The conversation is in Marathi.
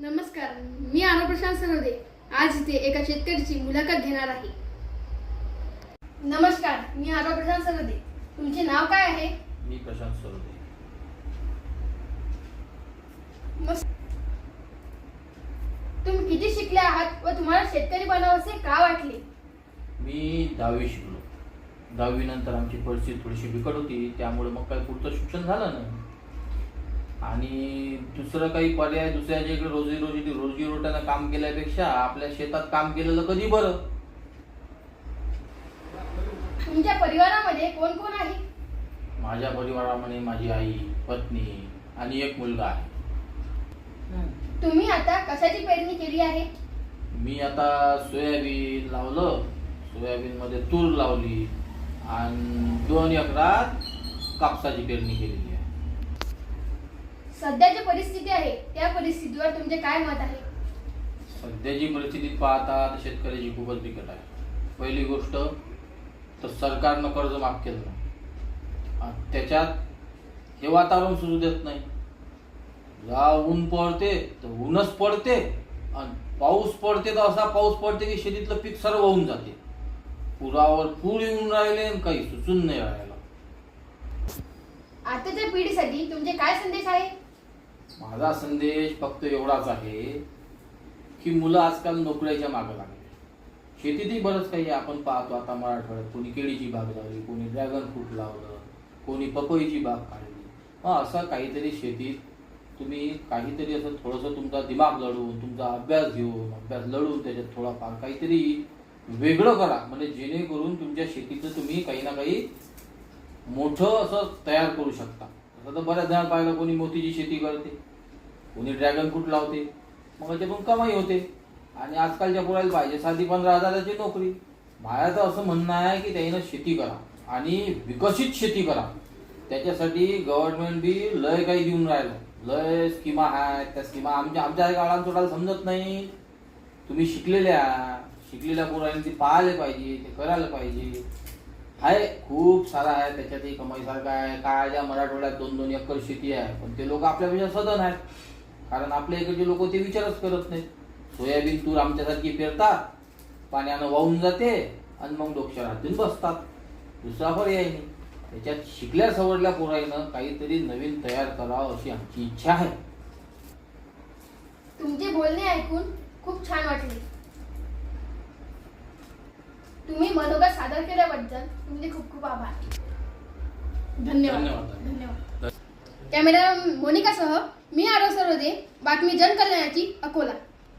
नमस्कार, मी आरो प्रशांत सरोदे आज इथे एका शेतकऱ्याची मुलाखत घेणार आहे. नमस्कार, मी आरो प्रशांत सरोदे. तुमचे नाव काय आहे? मी प्रशांत सरोदे. तुम्ही किती शिकले आहात व तुम्हाला शेतकरी बनावसे का वाटले? मी 10वी शिकलो. 10वी नंतर आमची परिस्थिती थोडीशी बिकट होती, त्यामुळे मग काही पुढचं शिक्षण झालं नाही आणि दुसरं काही पर्याय दुसऱ्याच्या इकडे रोजीरोट्यानं काम केल्यापेक्षा आपल्या शेतात काम केलेलं कधी बरं. तुमच्या परिवारामध्ये कोण कोण आहे? माझ्या परिवारामध्ये माझी आई, पत्नी आणि एक मुलगा आहे. तुम्ही आता कशाची पेरणी केली आहे? मी आता सोयाबीन लावलं, सोयाबीन मध्ये तूर लावली आणि 2 एकरात कापसाची पेरणी केलेली आहे. सध्याची परिस्थिती आहे त्या परिस्थितीवर तुमचे काय मत आहे? सध्याची परिस्थिती पाहता शेतकऱ्याची खूपच बिकट आहे. पहिली गोष्ट तर सरकारनं कर्ज माफ केलं नाही, त्याच्यात हे वातावरण सुरू देत नाही. जा ऊन पडते तर ऊनच पडते आणि पाऊस पडते तर असा पाऊस पडते की शेतीतलं पीक सर्व होऊन जाते. पुरावर पूर येऊन राहिले आणि काही सुचून नाही राहिलं. आताच्या पिढीसाठी तुमचे काय संदेश आहे? माझा संदेश फक्त एवढाच आहे की मुलं आजकाल नोकऱ्याच्या मागे लागले. शेतीतही बरंच काही आहे. आपण पाहतो आता मराठवाड्यात कोणी केळीची बाग लावली, कोणी ड्रॅगन फ्रूट लावलं, कोणी पपईची बाग काढली. असं काहीतरी शेतीत तुम्ही काहीतरी असं थोडंसं तुमचा दिमाग लढवून, तुमचा अभ्यास लढवून त्याच्यात थोडाफार काहीतरी वेगळं करा, म्हणजे जेणेकरून तुमच्या शेतीचं तुम्ही काही ना काही मोठं असं तयार करू शकता. असं तर बऱ्याच जण पाहिलं, कोणी मोतीची शेती करते, कोणी ड्रॅगन फ्रूट लावते, मग त्याच्यातून कमाई होते. आणि आजकालच्या पोराला पाहिजे साधी 15,000ची नोकरी. माझं असं म्हणणं आहे की त्यानं शेती करा आणि विकसित शेती करा. त्याच्यासाठी गव्हर्नमेंट बी लय काही देऊन राहिलं, लय स्कीमा आहेत. त्या स्कीमा आमच्या काळात सोडायला समजत नाही. तुम्ही शिकलेल्या पोरांनी ती पाहायला पाहिजे, ते करायला पाहिजे. आहे खूप सारा आहे, त्याच्यातही कमाईसारखं आहे. काय ज्या मराठवाड्यात 2-2 एकर शेती आहे, पण ते लोक आपल्यापेक्षा सधन आहेत, कारण आपल्या इकडचे लोक ते विचारच करत नाहीत. सोयाबीन तूर आमच्यासारखी पेरतात, पाण्यानं वाहून जाते आणि मग डोक्यावर बसतात. दुसरा पर्याय नाही. त्याच्यात शिकल्या सवरल्या पोराईनं काहीतरी नवीन तयार करावं अशी आमची इच्छा आहे. तुमचे बोलणे ऐकून खूप छान वाटले. तुम्ही मनोगत सादर केल्याबद्दल तुमचे खूप खूप आभार. धन्यवाद. कॅमेरा मोनिकासह मी आरो सरोदे, बातमी जनकल्याणाची, अकोला.